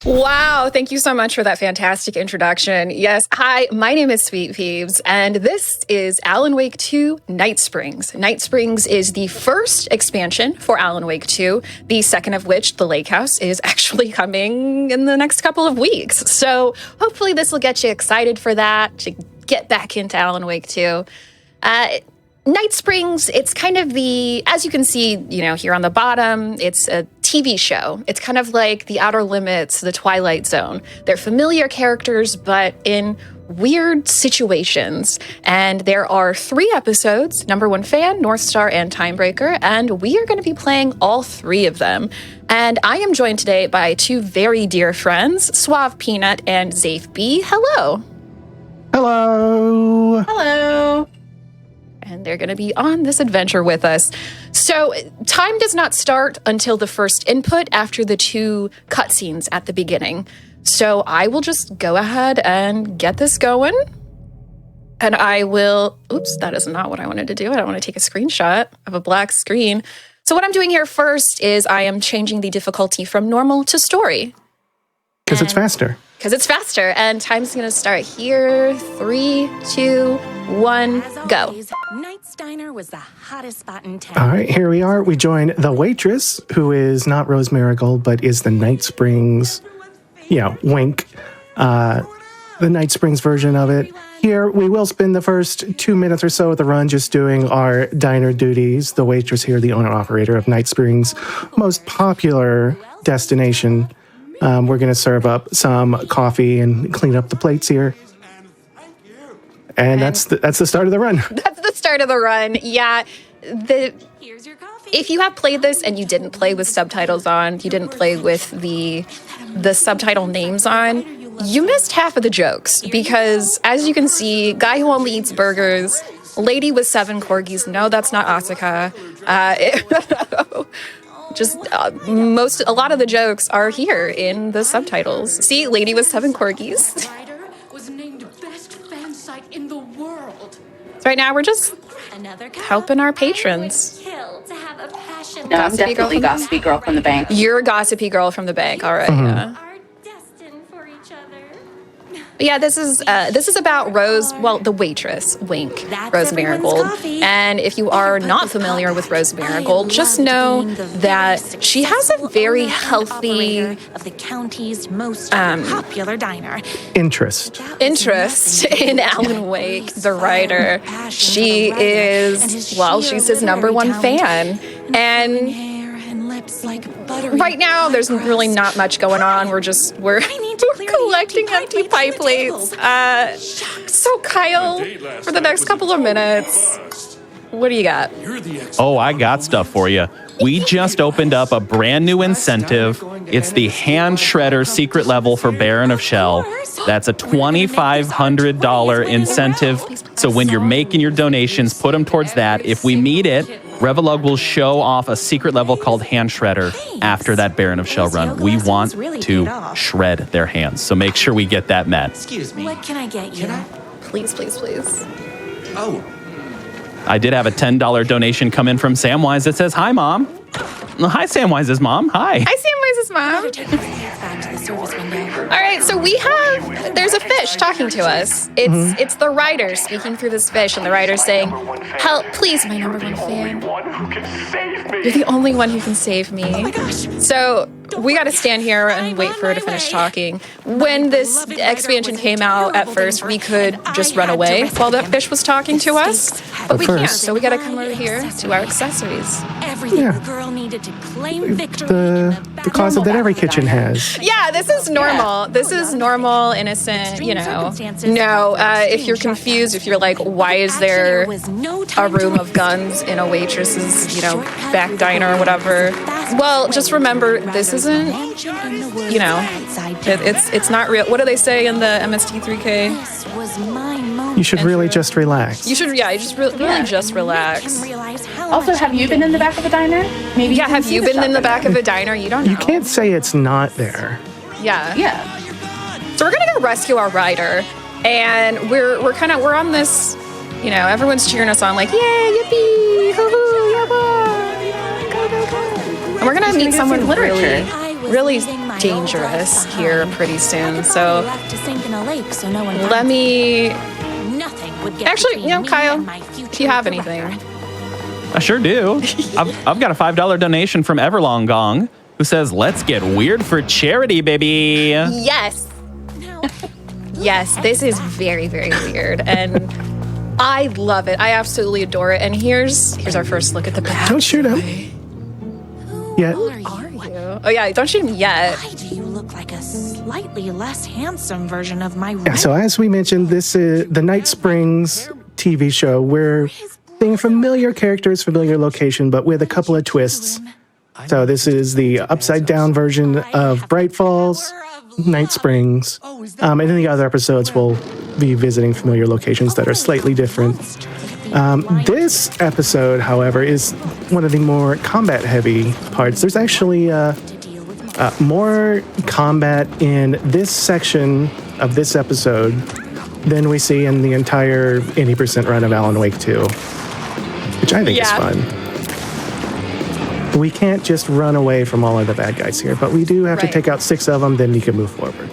Wow, thank you so much for that fantastic introduction. Yes, hi, my name is SweetPeebs, and this is Alan Wake 2 Night Springs. Night Springs is the first expansion for Alan Wake 2, the second of which, The Lake House, is actually coming in the next couple of weeks. So hopefully this will get you excited for that, to get back into Alan Wake 2. Night Springs, it's kind of as you can see, here on the bottom, it's a TV show. It's kind of like The Outer Limits, The Twilight Zone. They're familiar characters, but in weird situations. And there are 3 episodes, Number One Fan, North Star, and Timebreaker, and we are going to be playing all 3 of them. And I am joined today by 2 very dear friends, SweetPeanut and zaphb. Hello. Hello. Hello. And they're going to be on this adventure with us. So time does not start until the first input after the 2 cutscenes at the beginning. So I will just go ahead and get this going. And I will, oops, that is not what I wanted to do. I don't want to take a screenshot of a black screen. So what I'm doing here first is I am changing the difficulty from normal to story. Because it's faster. Because it's faster. And time's going to start here. 3, 2, 1, go. Knight's Diner was the hottest spot in town. All right, here we are. We join the waitress, who is not Rose Marigold, but is the Night Springs, wink, the Night Springs version of it. Here, we will spend the first 2 minutes or so of the run just doing our diner duties. The waitress here, the owner-operator of Night Springs' most popular destination. We're going to serve up some coffee and clean up the plates here. And that's the start of the run. That's the start of the run. Yeah. Here's your coffee. If you have played this and you didn't play with subtitles on, you didn't play with the subtitle names on, you missed half of the jokes. Because as you can see, guy who only eats burgers, lady with 7 corgis. No, that's not Asuka. A lot of the jokes are here in the subtitles. See, lady with 7 corgis. Was named best fan site in the world. So right now we're just helping our patrons. No, I'm definitely gossipy girl from the bank. You're a gossipy girl from the bank. All right. Yeah. But yeah, this is about Rose, the waitress, wink, Rose Marigold. And if you are not familiar with Rose Marigold, just know that she has a very healthy of the county's most popular diner. Interest in Alan Wake, the writer. She is, she's his number 1 fan. And right now, there's really not much going on. We're collecting empty pie plates. So Kyle, for the next couple of minutes, what do you got? Oh, I got stuff for you. We just opened up a brand new incentive. It's the Hand Shredder secret level for Baron of Shell. That's a $2,500 incentive. So when you're making your donations, put them towards that. If we meet it, Revolug will show off a secret level called Hand Shredder after that Baron of Shell run. We want to shred their hands, so make sure we get that met. Excuse me. What can I get you? Please, please, please. Oh. I did have a $10 donation come in from Samwise that says, "Hi, Mom." Hi, Samwise's mom. Hi. Hi, Samwise's mom. Back to the service window. All right, so there's a fish talking to us. It's the writer speaking through this fish, and the writer's saying, "Help, please, my number 1 fan. You're the only one who can save me." Oh my gosh. So we got to stand here and wait for her to finish talking. When this expansion came out at first, we could just run away while that fish was talking to us, but we can't, so we got to come over here to our accessories. Everything the girl needed to claim victory. The closet that every kitchen has. Yeah, this is normal. This is normal, innocent, No, if you're confused, if you're like, why is there a room of guns in a waitress's, back diner or whatever? Well, just remember, this isn't, it's not real. What do they say in the MST3K? This was my moment. You should really just relax. You should, just really just relax. Also, have you been in the back of a diner? Maybe. Yeah, have you been in the back of a diner? You don't know. You can't say it's not there. Yeah. Yeah. So we're gonna go rescue our rider, and we're on this, everyone's cheering us on like, yay, yippee, hoo hoo, yabba, go go go. And we're gonna meet someone really. really dangerous here pretty soon. So let me... Actually, Kyle, if you have anything. I sure do. I've got a $5 donation from Everlong Gong, who says, let's get weird for charity, baby. Yes. Yes, this is very, very weird. And I love it. I absolutely adore it. And here's our first look at the bad. Don't shoot him. Yet. Who are you? Oh, yeah, don't shoot him yet. Why do you look like a slightly less handsome version of my Yeah, so as we mentioned, this is the Night Springs TV show. We're seeing familiar characters, familiar location, but with a couple of twists. So this is the upside-down version of Bright Falls, Night Springs, and in the other episodes, we'll be visiting familiar locations that are slightly different. This episode, however, is one of the more combat-heavy parts. There's actually more combat in this section of this episode than we see in the entire 80% run of Alan Wake 2, which I think is fun. We can't just run away from all of the bad guys here, but we do have to take out 6 of them, then you can move forward.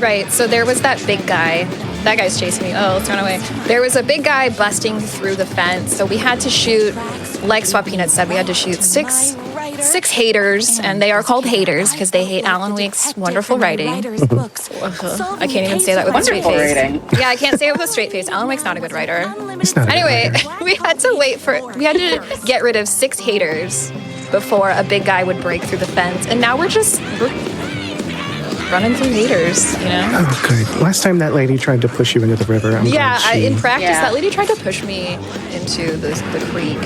Right, so there was that big guy. That guy's chasing me. Oh, let's run away. There was a big guy busting through the fence, so we had to shoot, like SweetPeanut said, we had to shoot six haters, and they are called haters because they hate Alan Wake's wonderful writing. I can't even say that with a straight face. Yeah, I can't say it with a straight face. Alan Wake's not a good writer. Anyway, we had to get rid of 6 haters before a big guy would break through the fence, and now we're running through haters, you know? Oh, good. Last time that lady tried to push you into the river. In practice, that lady tried to push me into the creek.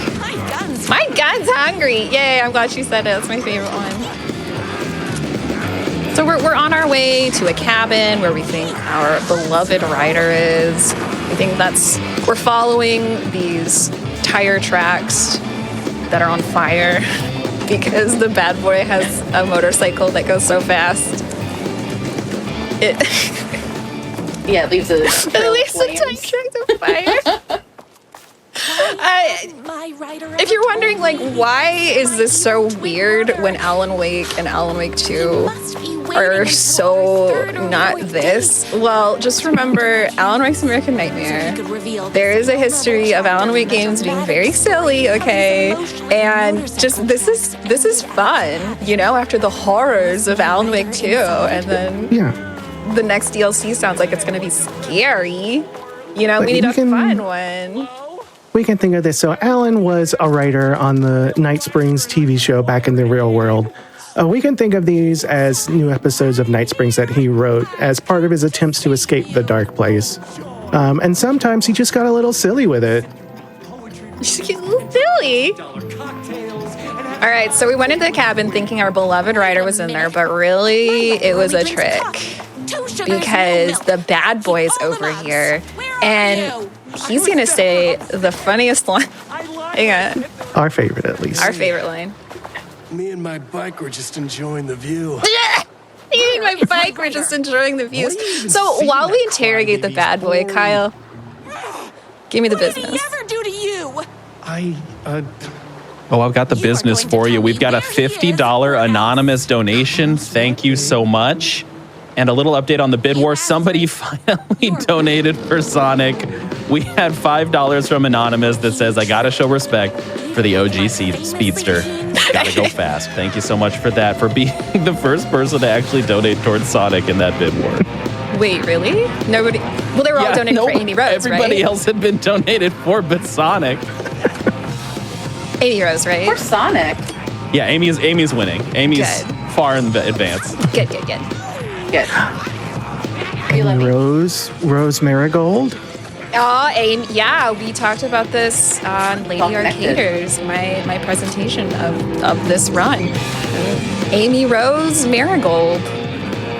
My gun's hungry. Yay, I'm glad she said it. That's my favorite one. So we're on our way to a cabin where we think our beloved rider is. We think we're following these tire tracks that are on fire because the bad boy has a motorcycle that goes so fast. It leaves the tire tracks on fire. If you're wondering, why is this so weird when Alan Wake and Alan Wake 2 are so not this? Well, just remember Alan Wake's American Nightmare. There is a history of Alan Wake games being very silly, okay? And just this is fun, you know, after the horrors of Alan Wake 2. And then the next DLC sounds like it's going to be scary. You know, we need a fun one. We can think of this. So Alan was a writer on the Night Springs TV show back in the real world. We can think of these as new episodes of Night Springs that he wrote as part of his attempts to escape the dark place. And sometimes he just got a little silly with it. Silly? All right, so we went into the cabin thinking our beloved writer was in there, but really it was a trick because the bad boy's over here. And he's going to say the funniest line. Hang on. Our favorite, at least. Our favorite line. Me and my bike were just enjoying the view. Me and my bike were just enjoying the views. So while we interrogate the bad boy, Kyle, give me the business. What did he ever do to you? Oh, I've got the business for you. We've got a $50 anonymous donation. Thank you so much. And a little update on the bid war. Somebody finally donated for Sonic. We had $5 from Anonymous that says, I gotta show respect for the OG Speedster. Gotta go fast. Thank you so much for that, for being the first person to actually donate towards Sonic in that bid war. Wait, really? Nobody? Well, they were all donating for Amy Rose, everybody else had been donated for but Sonic. Amy Rose, right? Or Sonic. Yeah, Amy's winning. Amy's far in advance. Good. Rose Marigold. Oh, Amy, yeah, we talked about this on Lady Arcaders, my presentation of this run. Amy Rose Marigold.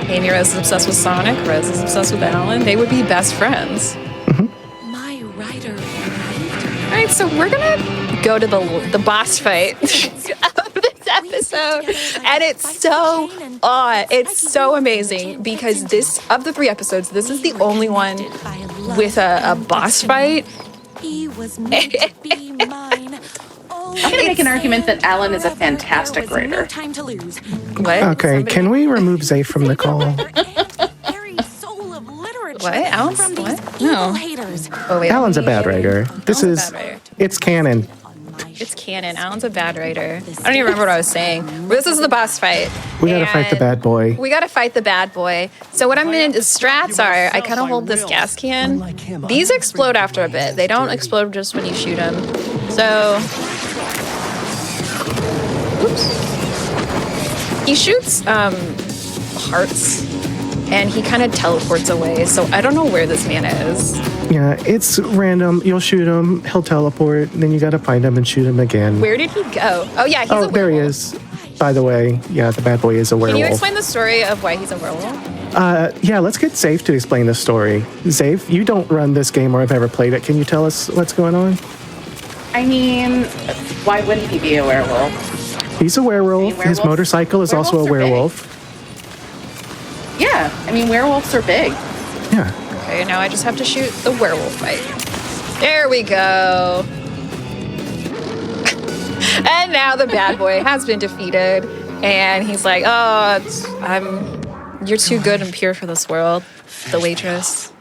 Amy Rose is obsessed with Sonic. Rose is obsessed with Alan. They would be best friends. Mm-hmm. My rider. All right, so we're gonna go to the boss fight of this episode, and it's so amazing because of the 3 episodes, this is the only one with a boss fight. He was meant to be mine. Oh, I'm going to make an argument that Alan is a fantastic writer. No time to lose. What? Okay, can we remove Zay from the call? Very soul of literature. What? Alan's From what? these No. evil haters. Oh, wait. Alan's a bad writer. This Alan's is, a bad writer. it's canon. It's canon. Alan's a bad writer. I don't even remember what I was saying. This is the boss fight. We gotta fight the And bad boy. We gotta fight the bad boy. So what I'm gonna, the strats are, I kind of hold this gas can. These explode after a bit. They don't explode just when you shoot them. So, oops. He shoots hearts, and he kind of teleports away. So I don't know where this man is. Yeah, it's random. You'll shoot him, he'll teleport, then you gotta find him and shoot him again. Where did he go? Oh yeah, he's a werewolf. There he is. By the way, yeah, the bad boy is a Can werewolf. you explain the story of why he's a werewolf? Yeah, let's get Zafe to explain the story. Zafe, you don't run this game or have ever played it. Can you tell us what's going on? I mean, why wouldn't he be a werewolf? He's a werewolf. His werewolves- motorcycle is also a werewolves are big. werewolf. Yeah, I mean, werewolves are big. Yeah. Okay, now I just have to shoot the werewolf fight. There we go. And now the bad boy has been defeated, and he's like, "Oh, you're too good and pure for this world." The waitress.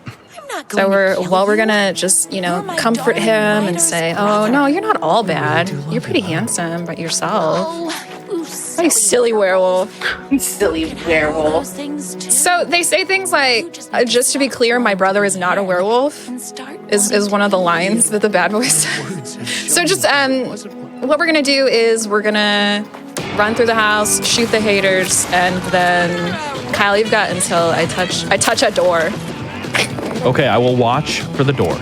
I'm not So going to kill we're you. gonna just, You're my comfort darling him and writer's say, "Oh brother." no, you're not all bad. You're pretty handsome, but yourself." Oh, you You silly werewolf. Silly werewolf. those things too. So they say things like, "Just to be clear, my brother is not a werewolf." And start Is one of the lines that the bad boy says. So just what we're gonna do is we're gonna run through the house, shoot the haters, and then Kyle, you've got until I touch a door. Okay, I will watch for the door.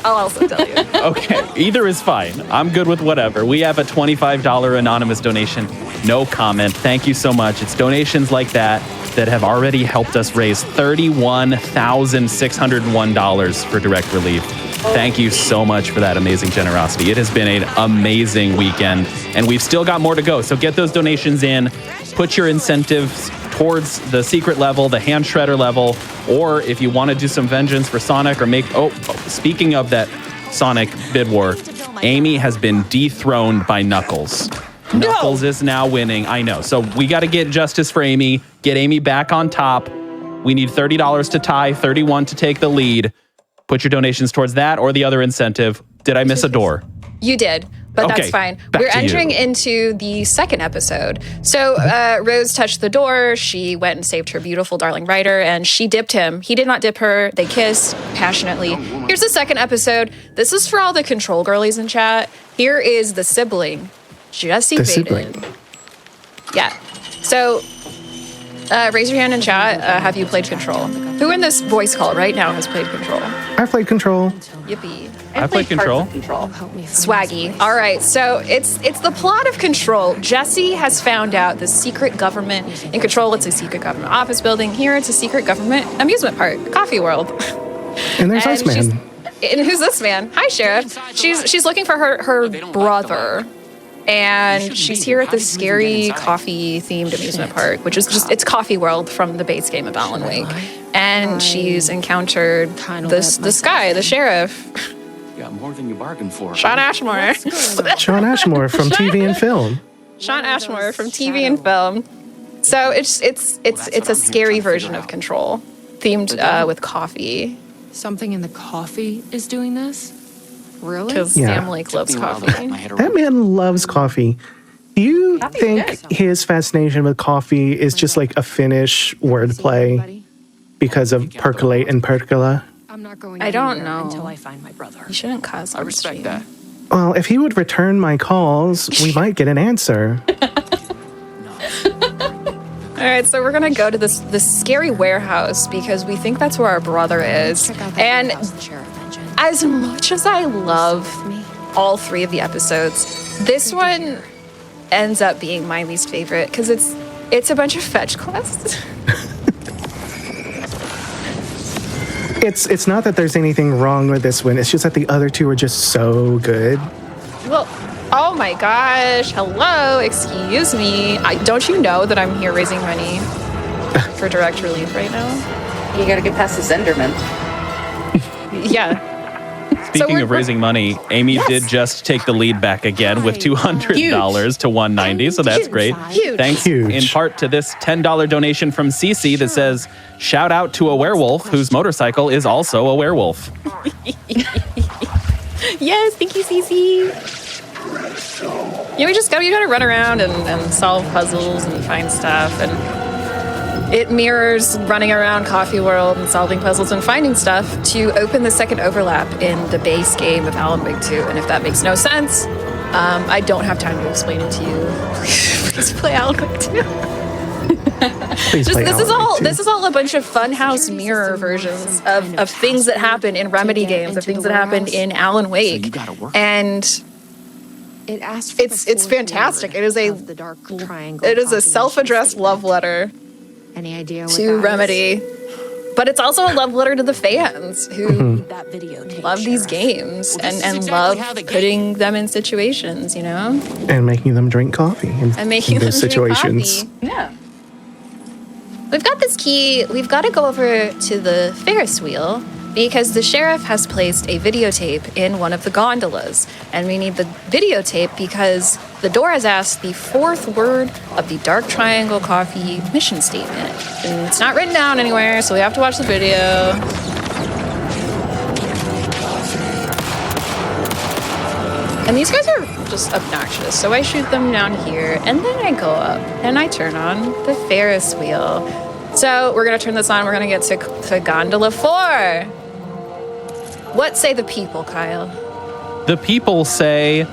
I'll also tell you. Okay, either is fine. I'm good with whatever. We have a $25 anonymous donation. No comment. Thank you so much. It's donations like that have already helped us raise $31,601 for direct relief. Thank you so much for that amazing generosity. It has been an amazing weekend, and we've still got more to go. So get those donations in. Put your incentives towards the secret level, the hand shredder level, or if you want to do some vengeance for Sonic or speaking of that Sonic bid war, Amy has been dethroned by Knuckles. Knuckles is now winning. I know. So we got to get justice for Amy, get Amy back on top. We need $30 to tie, 31 to take the lead. Put your donations towards that or the other incentive. Did I miss a door? You did, but Okay, that's fine. back We're to you. entering into the second episode. So Rose touched the door. She went and saved her beautiful, darling Ryder, and she dipped him. He did not dip her. They kissed passionately. Here's the second episode. This is for all the control girlies in chat. Here is the sibling, Jesse The Baden. sibling. Yeah. So raise your hand in chat. Have you played Control? Who in this voice call right now has played Control? I've played Control. Yippee. I played Control. Control. Swaggy. All right, so it's the plot of Control. Jesse has found out the secret government in Control. It's a secret government office building. Here, it's a secret government amusement park, Coffee World. And there's And Iceman. And who's this man? Hi, Sheriff. She's looking for her brother, and she's here at this scary coffee-themed amusement park, which is it's Coffee World from the base game of Alan Wake. And she's encountered this guy, the sheriff. Got more than you bargained for. Sean Ashmore. Sean Ashmore from TV and film. Sean Ashmore from TV and film. So it's a scary version of Control, themed with coffee, Something in the coffee is doing this? Really? because Yeah. Sam Lake loves coffee. That man loves coffee. Do you think good. his fascination with coffee is just like a Finnish wordplay because of percolate and percola? I'm not going I don't anywhere know. until I find my brother. You shouldn't cuss. I respect that. Well, if he would return my calls, we might get an answer. All right, so we're gonna go to this scary warehouse because we think that's where our brother is. Check out that And warehouse the sheriff mentioned. as much as I love all three of the episodes, this one ends up being my least favorite because it's a bunch of fetch quests. It's not that there's anything wrong with this one. It's just that the other two are just so good. Well, oh my gosh, hello, excuse me. Don't you know that I'm here raising money for direct relief right now? You gotta get past this Enderman. Yeah. speaking of raising money, Amy did just take the lead back again with $200 to $190, so that's great. Thanks in part to this $10 donation from Cece that says, shout out to a werewolf whose motorcycle is also a werewolf. Yes, thank you, Cece. Yeah, we gotta run around and solve puzzles and find stuff, and it mirrors running around Coffee World and solving puzzles and finding stuff to open the second overlap in the base game of Alan Wake 2. And if that makes no sense, I don't have time to explain it to you. Please play Alan Wake 2. This is all a bunch of Funhouse mirror versions of things that happen in Remedy games, of things that happened in Alan Wake. And it's fantastic. It is a self-addressed love letter to Remedy, but it's also a love letter to the fans who love these games and love putting them in situations, you know, and making them drink coffee in those situations. Yeah. We've got this key. We've got to go over to the Ferris wheel because the sheriff has placed a videotape in one of the gondolas. And we need the videotape because the door has asked the fourth word of the Dark Triangle Coffee mission statement. And it's not written down anywhere, so we have to watch the video. And these guys are just obnoxious, so I shoot them down here, and then I go up, and I turn on the Ferris wheel. So we're gonna turn this on, we're gonna get to Gondola 4. What say the people, Kyle? The people say,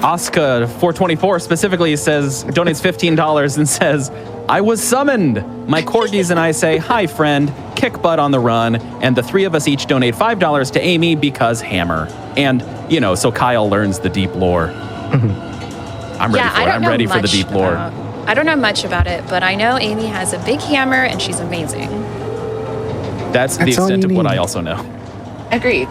Oscar 424 specifically says, donates $15 and says, I was summoned. My corgis and I say, hi, friend, kick butt on the run. And the three of us each donate $5 to Amy because hammer. And, you know, so Kyle learns the deep lore. I'm ready for it. I'm ready for the deep lore. I don't know much about it, but I know Amy has a big hammer and she's amazing. That's the extent of what I also know. Agreed.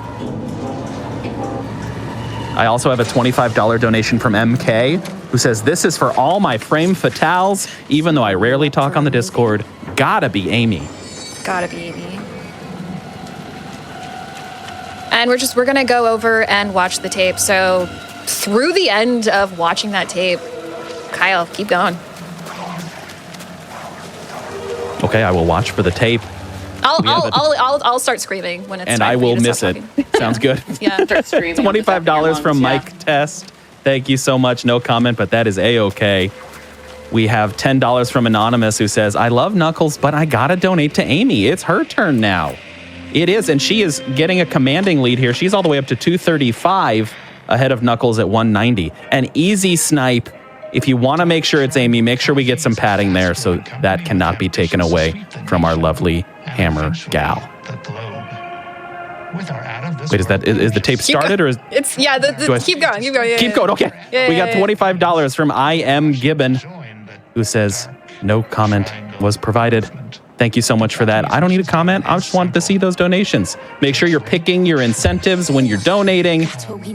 I also have a $25 donation from MK, who says, this is for all my frame fatales, even though I rarely talk on the Discord. Gotta be Amy. Gotta be Amy. And we're gonna go over and watch the tape. So through the end of watching that tape, Kyle, keep going. Okay, I will watch for the tape. I'll start screaming when it's and time I for will you to miss stop it. talking. Sounds good. Yeah, Start screaming. $25 from Mike Test. Thank you so much. No comment, but that is A-okay. We have $10 from Anonymous who says, I love Knuckles, but I gotta donate to Amy. It's her turn now. It is, and she is getting a commanding lead here. She's all the way up to 235 ahead of Knuckles at 190. An easy snipe. If you want to make sure it's Amy, make sure we get some padding there so that cannot be taken away from our lovely hammer gal. Wait, is the tape started or is keep going. Yeah, keep going. Okay. We got $25 from I Am Gibbon, who says no comment was provided. Thank you so much for that. I don't need a comment. I just wanted to see those donations. Make sure you're picking your incentives when you're donating.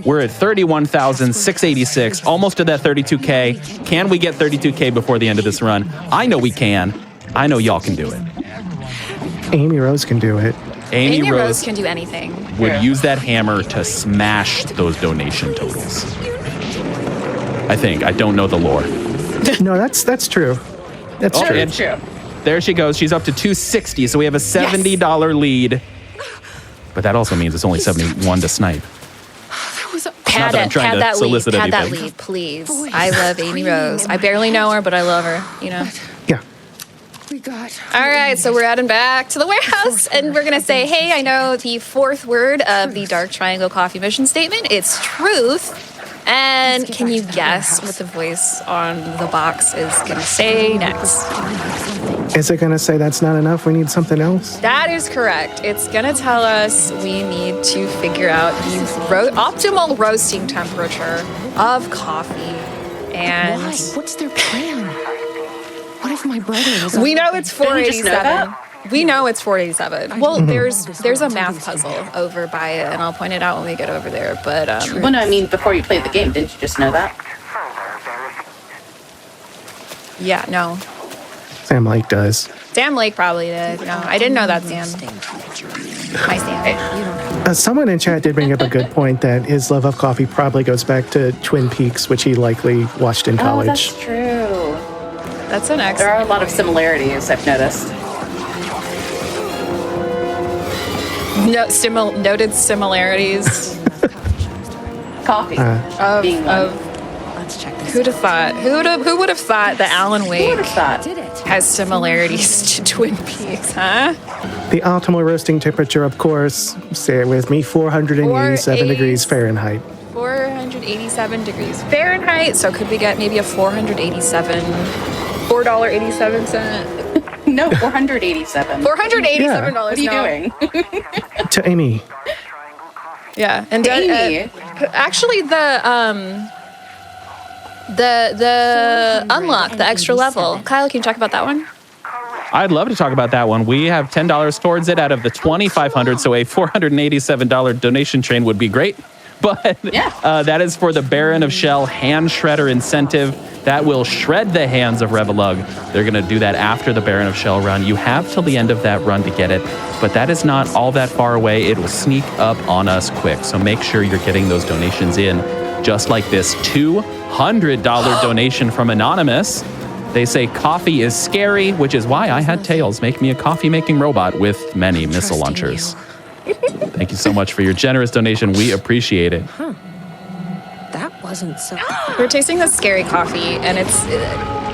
We're at 31,686, almost to that 32K. Can we get 32K before the end of this run? I know we can. I know y'all can do it. Amy Rose can do it. Amy Rose can do anything. Would use that hammer to smash those donation totals. I think. I don't know the lore. No, that's true. That's true. It's true. There she goes. She's up to 260, so we have a $70 lead. But that also means it's only 71 to snipe. Pad that lead, please. I love Amy Rose. I barely know her, but I love her, you know. Yeah. All right, so we're heading back to the warehouse, and we're going to say, hey, I know the fourth word of the Dark Triangle Coffee mission statement. It's truth. And can you guess what the voice on the box is going to say next? Is it going to say that's not enough? We need something else? That is correct. It's going to tell us we need to figure out the optimal roasting temperature of coffee. And why? What's their plan? What if my brother is? We know it's 487. We know it's 487. Well, there's a math puzzle over by it, and I'll point it out when we get over there. But well, no, I mean before you played the game, didn't you just know that? Yeah, no. Sam Lake does. Sam Lake probably did. No, I didn't know that, Sam. My Sam. Someone in chat did bring up a good point that his love of coffee probably goes back to Twin Peaks, which he likely watched in college. Oh, that's true. That's an excellent. There are a lot of similarities, I've noticed. Noted similarities. Coffee. Being one. Let's check this. Who'd have thought? Who would have thought that Alan Who Wake would have thought? has similarities to Twin Peaks, huh? The optimal roasting temperature, of course, say it with me, 487 degrees Fahrenheit. 487 degrees Fahrenheit. So could we get maybe a $4.87? No, 487. $487. What are you doing? To Amy. Yeah, and Amy. actually the unlock, the extra level. Kyle, can you talk about that one? I'd love to talk about that one. We have $10 towards it out of the $2,500, so a $487 donation train would be great. But that is for the Baron of Shell hand shredder incentive. That will shred the hands of Revelug. They're going to do that after the Baron of Shell run. You have till the end of that run to get it, but that is not all that far away. It will sneak up on us quick, so make sure you're getting those donations in, just like this $200 donation from Anonymous. They say coffee is scary, which is why I had Tails make me a coffee-making robot with many missile launchers. Thank you so much for your generous donation. We appreciate it. That wasn't so. We're tasting the scary coffee, and it's.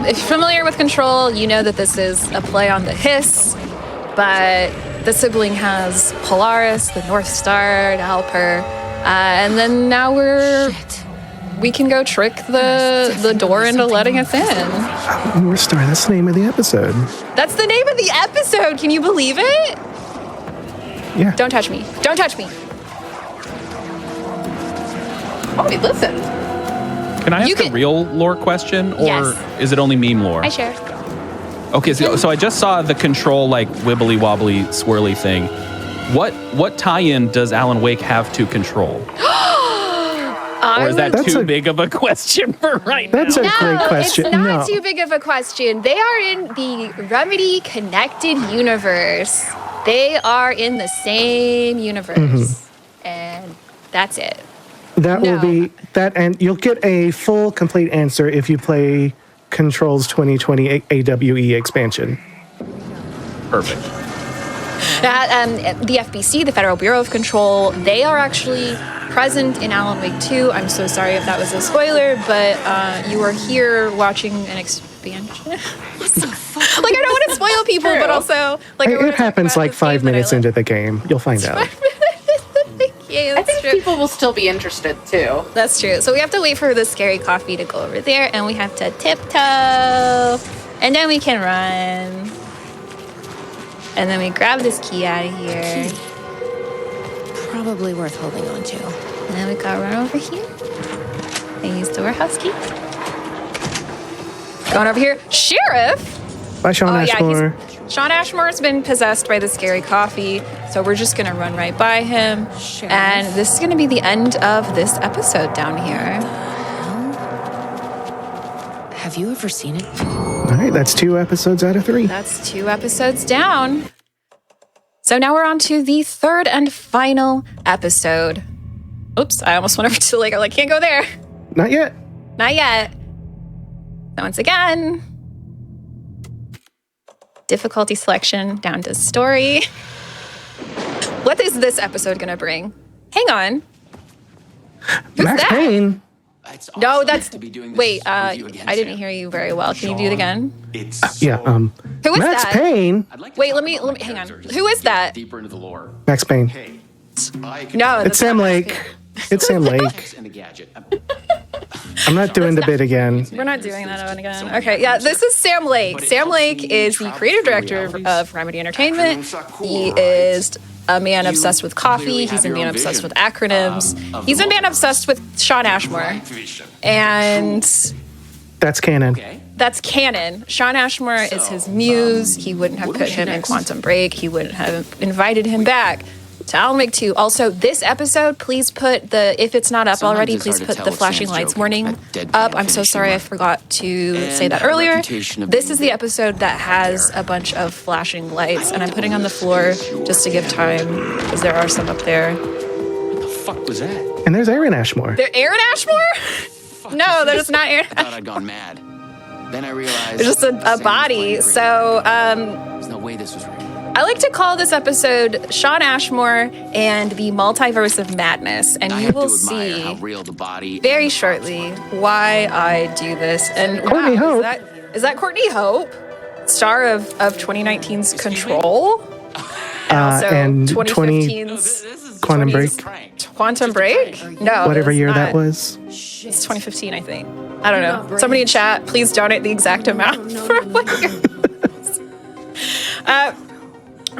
If you're familiar with Control, you know that this is a play on the hiss, but the sibling has Polaris, the North Star to help her, and then now we can go trick the door into letting us in. North Star, that's the name of the episode. That's the name of the episode. Can you believe it? Yeah. Don't touch me. Don't touch me. Oh, we listened. Can I ask a real lore question, or Yes. is it only meme lore? I share. Okay, so I just saw the Control like wibbly wobbly swirly thing. What tie-in does Alan Wake have to Control? Or is that too big of a question for right now? That's a great question. It's not too big of a question. They are in the Remedy connected universe. They are in the same universe. And that's it. That will be that, and you'll get a full, complete answer if you play Control's 2020 AWE expansion. Perfect. The FBC, the Federal Bureau of Control, they are actually present in Alan Wake 2. I'm so sorry if that was a spoiler, but you are here watching an expansion. Like, I don't want to spoil people, but also, like, It happens like 5 minutes into the game. You'll find out. Yeah, I think people will still be interested too. That's true. So we have to wait for the scary coffee to go over there, and we have to tiptoe, and then we can run. And then we grab this key out of here. Probably worth holding on to. And then we gotta run over here and use the warehouse key. Going over here. Sheriff! Bye, Sean Ashmore. Sean Ashmore's been possessed by the scary coffee, so we're just gonna run right by him. Sheriff. And this is gonna be the end of this episode down here. Have you ever seen it? All right, that's 2 episodes out of 3. That's 2 episodes down. So now we're on to the 3rd and final episode. Oops, I almost went over to I can't go there. Not yet. Not yet. So once again, difficulty selection down to story. What is this episode gonna bring? Hang on. Who's Max that? Payne. No, that's. Wait, I didn't hear you very well. Can you do it again? Yeah. Who is Max that? Payne. Wait, let me hang on. Who is that? Deeper into the lore. Max Payne. No, It's Sam Lake. It's Sam Lake. And a gadget. I'm not doing the bit again. We're not doing that one again. Okay, yeah, this is Sam Lake. Sam Lake is the creative director of Remedy Entertainment. He is a man obsessed with coffee. He's a man obsessed with acronyms. He's a man obsessed with Sean Ashmore. And That's canon. that's canon. Sean Ashmore is his muse. He wouldn't have put him in Quantum Break. He wouldn't have invited him back to Alan Wake 2. Also, this episode, please put if it's not up already, please put the flashing lights warning up. I'm so sorry I forgot to say that earlier. This is the episode that has a bunch of flashing lights, and I'm putting on the floor just to give time, because there are some up there. fuck was that? And there's Aaron Ashmore. They're Aaron Ashmore? No, that is not Aaron. I thought I'd gone mad. Then I realized... It's just a body. So, There's no way this was real. I like to call this episode Shawn Ashmore and the Multiverse of Madness, and you will see how real the body very shortly why I do this. And Courtney Hope. Is that Courtney Hope, star of 2019's Control, and also and 2015's Quantum Break. Quantum Break? No, Whatever it's year not. that was. It's 2015, I think. I don't know. Somebody in chat, please donate the exact amount for what you're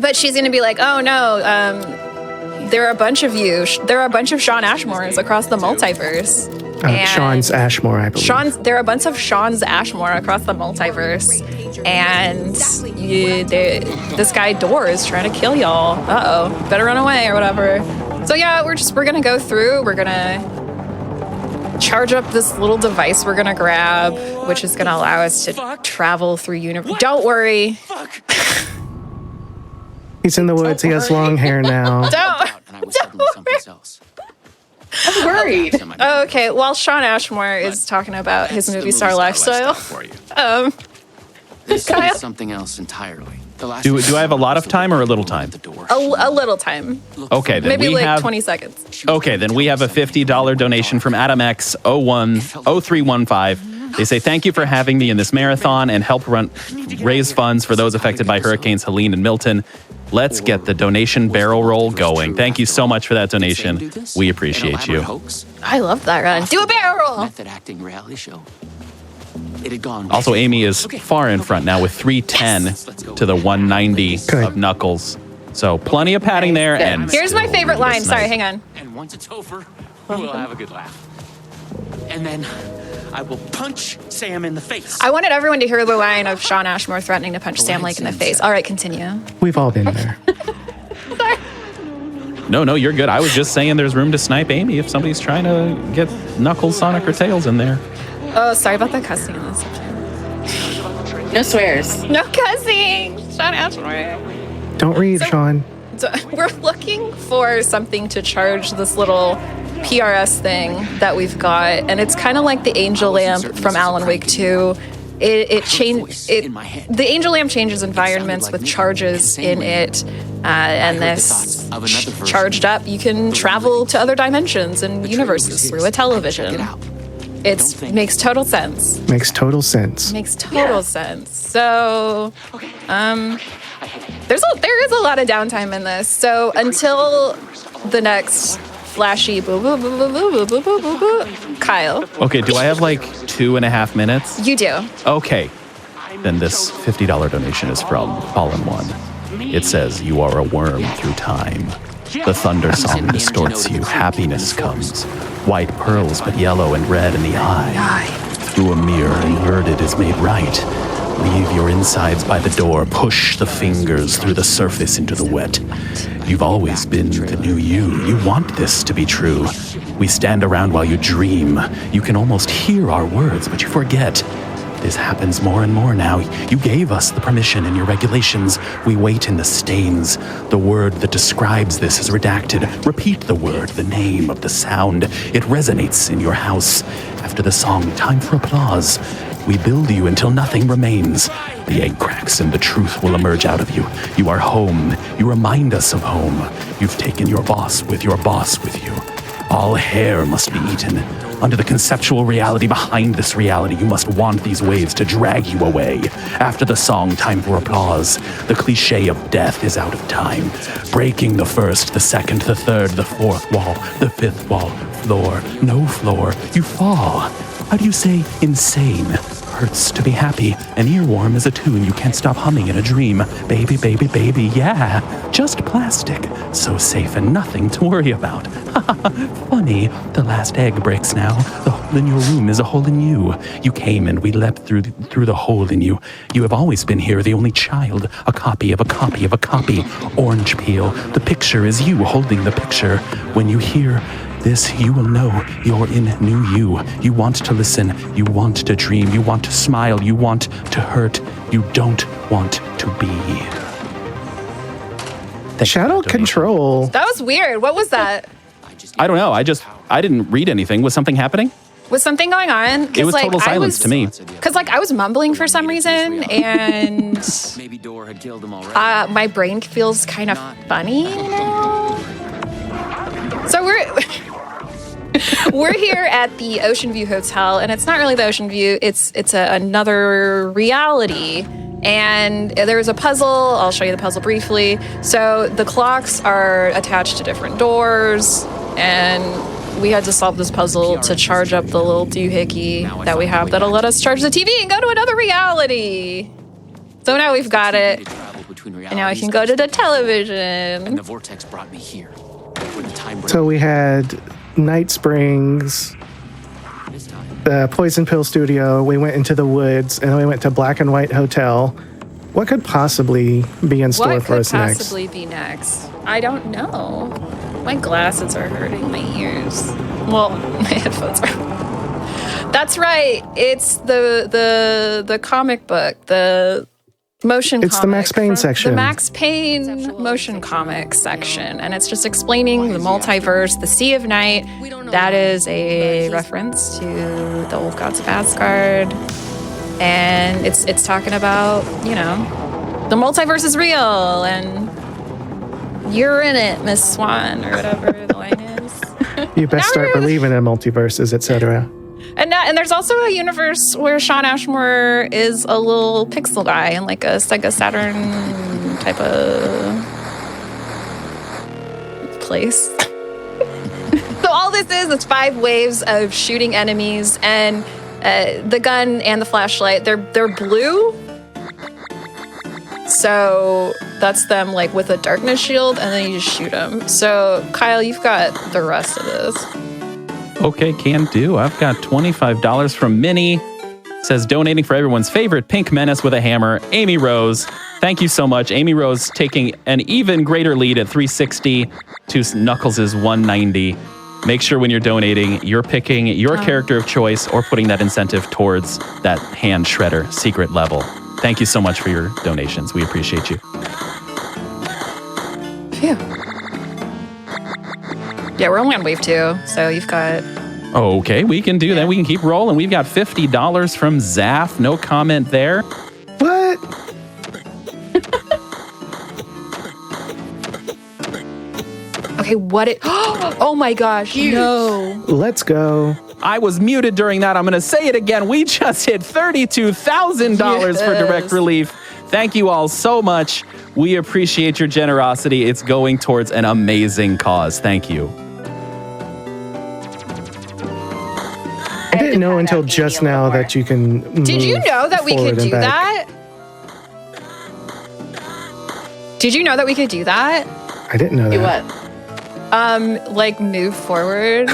but she's going to be like, oh no, there are a bunch of you. There are a bunch of Shawn Ashmores across the multiverse. And Shawn's Ashmore, I believe. there are a bunch of Shawn's Ashmore across the multiverse. And this guy Dor is trying to kill y'all. Uh-oh, better run away or whatever. So yeah, we're going to go through. We're going to charge up this little device we're going to grab, which is going to allow us to travel through universe. Don't worry. Fuck. He's in the woods. He has long hair now. And I was suddenly someplace else. I'm worried. Okay, while Shawn Ashmore is talking about his movie star lifestyle, for you. Kyle? Is something else entirely. Do I have a lot of time or a little time? A little time. Okay, then Maybe we like have 20 seconds. Okay, then we have a $50 donation from Adam X 0315. They say, thank you for having me in this marathon and help raise funds for those affected by Hurricanes Helene and Milton. Let's get the donation barrel roll going. Thank you so much for that donation. We appreciate you. I love that run. Do a barrel roll. Method acting reality show. It had gone. Also, Amy is far in front now with 310 to the 190 of Knuckles. So plenty of padding there. And Here's my favorite line. Sorry, hang on. And once it's over, we'll have a good laugh. And then I will punch Sam in the face. I wanted everyone to hear the line of Shawn Ashmore threatening to punch Sam Lake in the face. All right, continue. We've all been there. No, you're good. I was just saying there's room to snipe Amy if somebody's trying to get Knuckles, Sonic, or Tails in there. Oh, sorry about the cussing in this. No swears. No cussing. Shawn Ashmore. Don't read, Shawn. So we're looking for something to charge this little PRS thing that we've got, and it's kind of like the angel lamp from Alan Wake 2. The angel lamp changes environments with charges in it, and this charged up, you can travel to other dimensions and universes through a television. It makes total sense. Makes total sense. Makes total sense. So, there is a lot of downtime in this. So until the next flashy boo boo boo boo boo boo boo boo boo, Kyle. Okay, do I have like 2.5 minutes? You do. Okay. Then this $50 donation is from Fallen One. It says, you are a worm through time. The thunder song distorts you. Happiness comes. White pearls, but yellow and red in the eye. Through a mirror, inverted is made right. Leave your insides by the door. Push the fingers through the surface into the wet. You've always been the new you. You want this to be true. We stand around while you dream. You can almost hear our words, but you forget. This happens more and more now. You gave us the permission in your regulations. We wait in the stains. The word that describes this is redacted. Repeat the word, the name of the sound. It resonates in your house. After the song, time for applause. We build you until nothing remains. The egg cracks and the truth will emerge out of you. You are home. You remind us of home. You've taken your boss with you. All hair must be eaten. Under the conceptual reality behind this reality, you must want these waves to drag you away. After the song, time for applause. The cliche of death is out of time. Breaking the first, the second, the third, the fourth wall, the fifth wall, floor, no floor, you fall. How do you say insane? Hurts to be happy. An earworm is a tune you can't stop humming in a dream. Baby, baby, baby, yeah. Just plastic. So safe and nothing to worry about. Funny, the last egg breaks now. The hole in your room is a hole in you. You came and we leapt through the hole in you. You have always been here, the only child. A copy of a copy of a copy. Orange peel. The picture is you holding the picture. When you hear this, you will know you're in new you. You want to listen. You want to dream. You want to smile. You want to hurt. You don't want to be. Shadow Control. That was weird. What was that? I don't know. I didn't read anything. Was something happening? Was something going on? It was total silence to me. Because I was mumbling for some reason, and Maybe Door had killed them already. my brain feels kind of funny now. So we're here at the Ocean View Hotel, and it's not really the Ocean View. It's another reality. And there's a puzzle. I'll show you the puzzle briefly. So the clocks are attached to different doors, and we had to solve this puzzle to charge up the little doohickey that we have that'll let us charge the TV and go to another reality. So now we've got it. And now I can go to the television. And the vortex brought me here. So we had Night Springs, the Poison Pill Studio, we went into the woods, and then we went to Black and White Hotel. What could possibly be in store for us next? What could possibly be next? I don't know. My glasses are hurting my ears. Well, my headphones are. That's right. It's the comic book, the motion It's comic. the Max Payne section. The Max Payne motion comic section. And it's just explaining the multiverse, the Sea of Night. That is a reference to the old gods of Asgard. And it's talking about, the multiverse is real and you're in it, Miss Swan, or whatever the line is. You best start believing in multiverses, etc. And there's also a universe where Sean Ashmore is a little pixel guy in like a Sega Saturn type of place. So all this is 5 waves of shooting enemies, and the gun and the flashlight, they're blue. So that's them like with a darkness shield, and then you just shoot them. So Kyle, you've got the rest of this. Okay, can do. I've got $25 from Minnie. Says donating for everyone's favorite pink menace with a hammer, Amy Rose. Thank you so much. Amy Rose taking an even greater lead at 360 to Knuckles' 190. Make sure when you're donating, you're picking your character of choice or putting that incentive towards that hand shredder secret level. Thank you so much for your donations. We appreciate you. Phew. Yeah, we're only on wave 2, so you've got... Okay, we can do that. We can keep rolling. We've got $50 from Zaph. No comment there. What? Okay, what it... Oh my gosh, no. Let's go. I was muted during that. I'm going to say it again. We just hit $32,000 for direct relief. Thank you all so much. We appreciate your generosity. It's going towards an amazing cause. Thank you. I didn't know until just now that you can move. Did you know that we could do that? Did you know that we could do that? I didn't know Do that. what? Like move forward.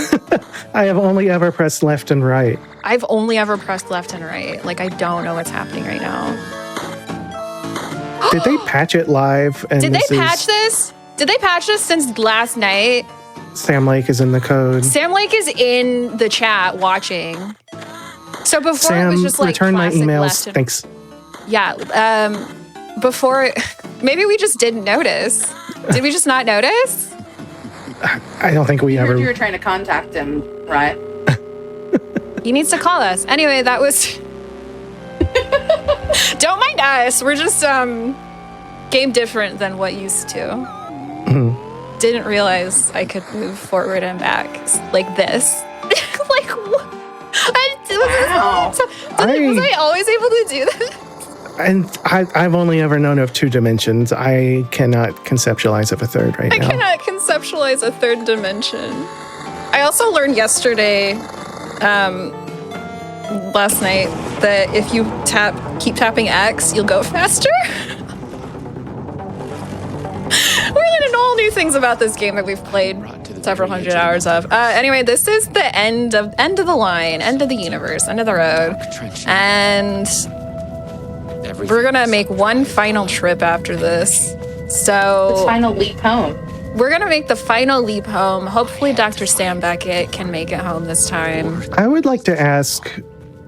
I have only ever pressed left and right. I've only ever pressed left and right. Like, I don't know what's happening right now. Did they patch it live? And Did they patch this? Did they patch this since last night? Sam Lake is in the code. Sam Lake is in the chat watching. So before Sam, it was just like return my classic emails. left and, Thanks. Yeah. Before, maybe we just didn't notice. Did we just not notice? I don't think we You ever. were trying to contact him, right? He needs to call us. Anyway, that was... Don't mind us. We're just game different than what used to. Mm-hmm. Didn't realize I could move forward and back like this. Like what? Wow. Was I always able to do that? And I've only ever known of 2 dimensions. I cannot conceptualize of a third right now. I cannot conceptualize a third dimension. I also learned yesterday, last night, that if you keep tapping X, you'll go faster. We're learning all new things about this game that we've played several hundred hours of. Anyway, this is the end of the line, end of the universe, end of the road, and we're gonna make one final trip after this. So Let's final leap home. we're gonna make the final leap home. Hopefully, Dr. Sam Beckett can make it home this time. I would like to ask,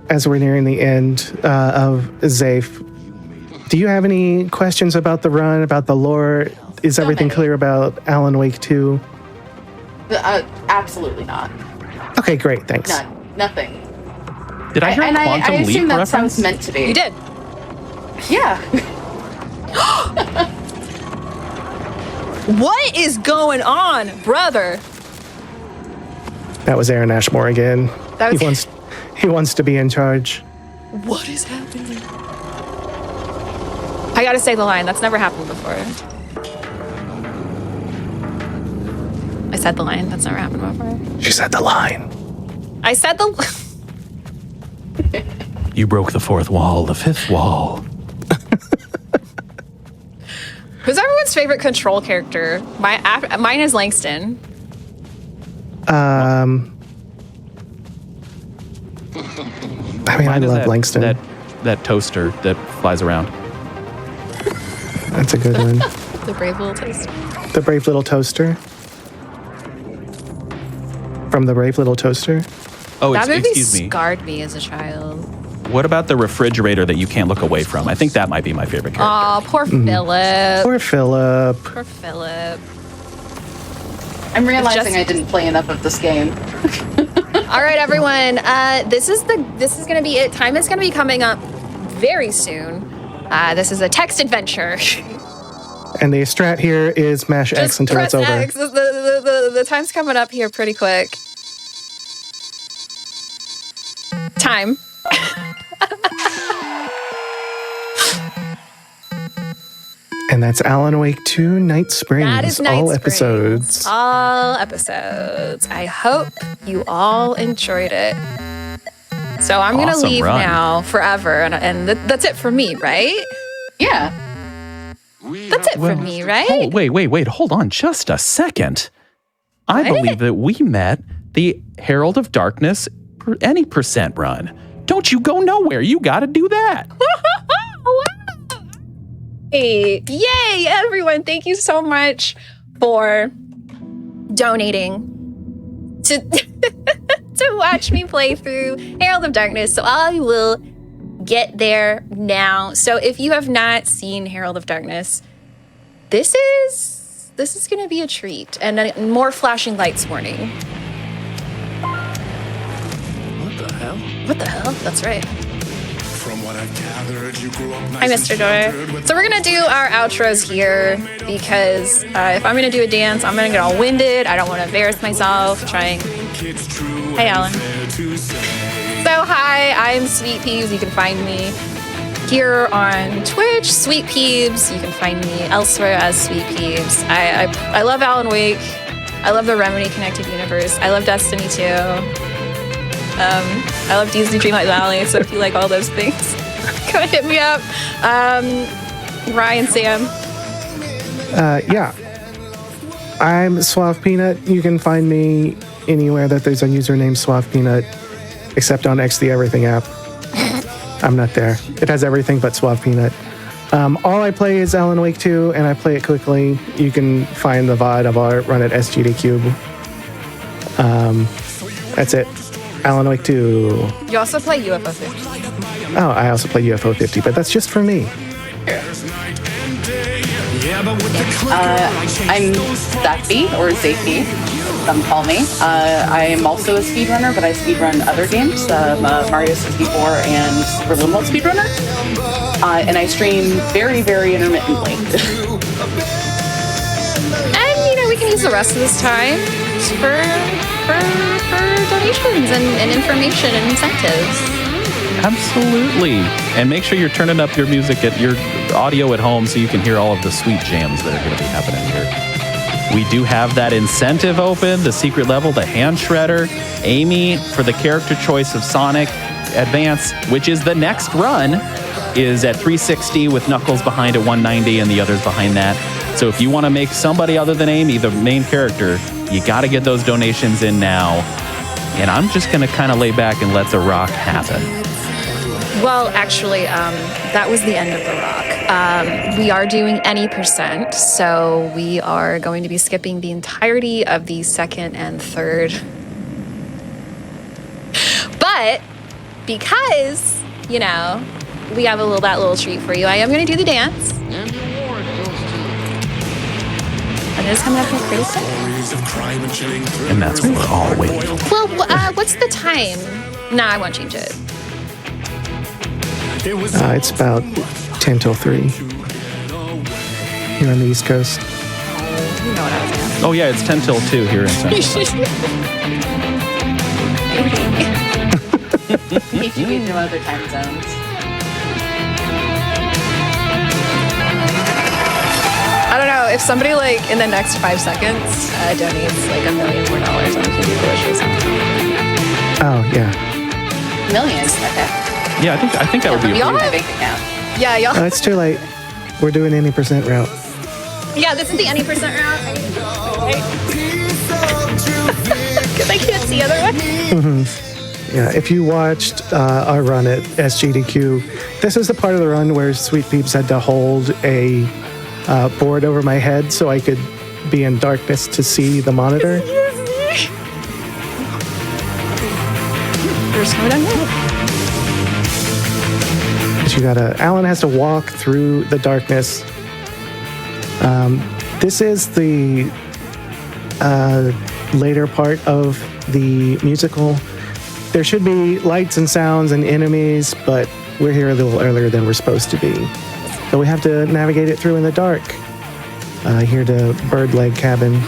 as we're nearing the end of Zaph, do you have any questions about the run, about the lore? Is everything clear about Alan Wake 2? Absolutely not. Okay, great. Thanks. None. Nothing. Did I hear a Quantum I assume Leap that's how reference? it's meant to be. You did. Yeah. What is going on, brother? That was Aaron Ashmore again. That was- He wants to be in charge. What is happening? I gotta say the line. That's never happened before. I said the line. That's never happened before. She said the line. I said the. You broke the fourth wall, the fifth wall. Who's everyone's favorite Control character? Mine is Langston. I mean, I love Langston. That toaster that flies around. That's a good one. The brave little toaster. The Brave Little Toaster. From The Brave Little Toaster. Oh, That movie excuse me. scarred me as a child. What about the refrigerator that you can't look away from? I think that might be my favorite character. Aw, poor Philip. Poor Philip. Poor Philip. I'm realizing just- I didn't play enough of this game. All right, everyone. This is gonna be it. Time is gonna be coming up very soon. This is a text adventure. And the strat here is mash X Just until press it's over. X. The time's coming up here pretty quick. Time. And that's Alan Wake 2 Night Springs. That is Night all Springs. episodes. All episodes. I hope you all enjoyed it. So I'm going to Awesome leave run. now forever. And that's it for me, right? Yeah. That's it for me, right? Wait. Hold on just a second. I What? believe that we met the Herald of Darkness any percent run. Don't you go nowhere. You got to do that. Hey, yay, everyone. Thank you so much for donating to to watch me play through Herald of Darkness. So I will get there now. So if you have not seen Herald of Darkness, this is going to be a treat, and a more flashing lights warning. What the hell? What the hell? That's right. From what I've gathered, you grew up Hi, Mr. Dora. So we're gonna do our outros here because if I'm gonna do a dance, I'm gonna get all winded. I don't want to embarrass myself trying. Hey, Alan. So hi, I'm SweetPeebs. You can find me here on Twitch, SweetPeebs. You can find me elsewhere as SweetPeebs. I love Alan Wake. I love the Remedy Connected Universe. I love Destiny 2. I love Disney Dreamlight Valley, so if you like all those things, go and hit me up. Ryan, Sam. Yeah. I'm suavepeanut. You can find me anywhere that there's a username suavepeanut, except on X the Everything app. I'm not there. It has everything but suavepeanut. All I play is Alan Wake 2, and I play it quickly. You can find the VOD of our run at SGDcube. That's it. Alan Wake 2. You also play UFO 50. Oh, I also play UFO 50, but that's just for me. I'm zaphb, or zaphb, some call me. I am also a speedrunner, but I speedrun other games, Mario 64 and Super Limo speedrunner. And I stream very, very intermittently. And, we can use the rest of this time for donations and information and incentives. Absolutely. And make sure you're turning up your music at your audio at home so you can hear all of the sweet jams that are going to be happening here. We do have that incentive open, the secret level, the hand shredder. Amy, for the character choice of Sonic Advance, which is the next run, is at 360 with Knuckles behind at 190 and the others behind that. So if you want to make somebody other than Amy the main character, you got to get those donations in now. And I'm just going to kind of lay back and let the rock happen. Well, actually, that was the end of the rock. We are doing any percent, so we are going to be skipping the entirety of the second and third. But because, we have that little treat for you, I am going to do the dance. And it's coming up here pretty quick. And that's what we're all waiting for. Well, what's the time? Nah, I won't change it. It's about 10 till 3 here on the East Coast. You know what I was asking. Oh, yeah, it's 10 till 2 here in San Francisco. HGB's in other time zones. I don't know, if somebody like in the next 5 seconds donates like $1 million more on Candy Delicious. Oh, yeah. Millions, okay. Yeah, I think that would be Y'all My have- bank account. Yeah, y'all. Oh, it's too late. We're doing any percent route. Yeah, this is the any percent route. Because I can't see otherwise. Yeah, if you watched our run at SGDQ, this is the part of the run where SweetPeebs had to hold a board over my head so I could be in darkness to see the monitor. There's no done yet. But Alan has to walk through the darkness. This is the later part of the musical. There should be lights and sounds and enemies, but we're here a little earlier than we're supposed to be. So we have to navigate it through in the dark. Here to Bird Leg Cabin.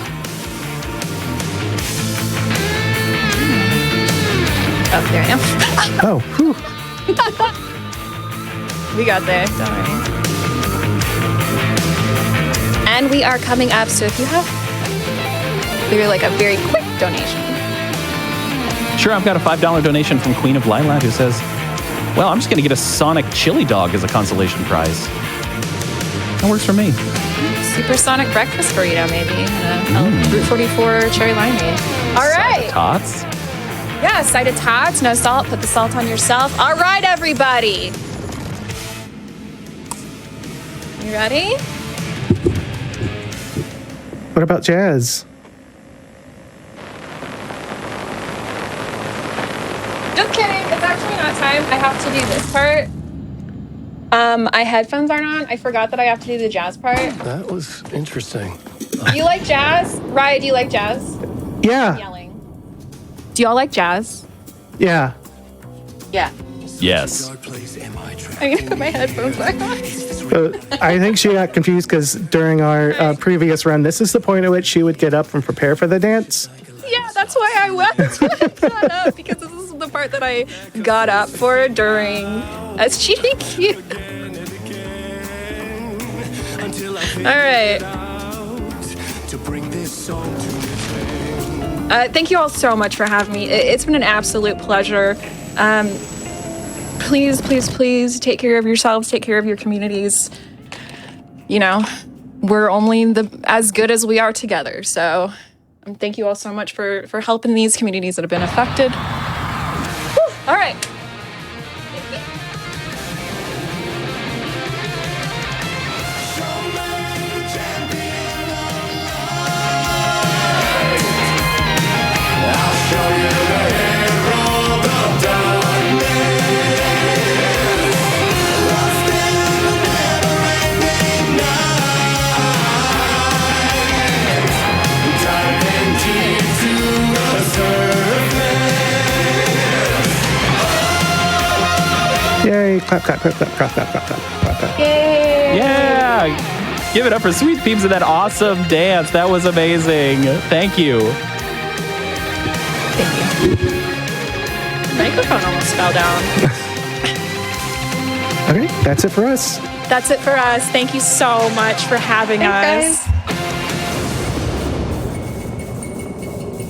Oh, there I am. Oh, whew. We got there. Don't worry. And we are coming up, so if you have maybe like a very quick donation. Sure, I've got a $5 donation from Queen of Lilat who says, well, I'm just going to get a Sonic chili dog as a consolation prize. That works for me. Supersonic breakfast burrito, maybe. Route 44 cherry limeade. All right. Side of tots. Yeah, side of tots, no salt. Put the salt on yourself. All right, everybody. You ready? What about jazz? Just kidding. It's actually not time. I have to do this part. My headphones aren't on. I forgot that I have to do the jazz part. That was interesting. You like jazz? Ryan, do you like jazz? Yeah. Yelling. Do y'all like jazz? Yeah. Yeah. Yes. I'm gonna put my headphones back on. I think she got confused because during our previous run, this is the point at which she would get up and prepare for the dance. Yeah, that's why I went. That's why I got up, because this is the part that I got up for during SGDQ. All right. Thank you all so much for having me. It's been an absolute pleasure. Please, please, please take care of yourselves, take care of your communities. You know, we're only as good as we are together. So thank you all so much for helping these communities that have been affected. Whew, all right. Yay! Clap, clap, clap, clap, clap, clap, clap, clap, clap, clap. Yeah. Give it up for SweetPeebs and that awesome dance. That was amazing. Thank you. Thank you. Microphone almost fell down. Okay, that's it for us. That's it for us. Thank you so much for having us. Thanks, guys.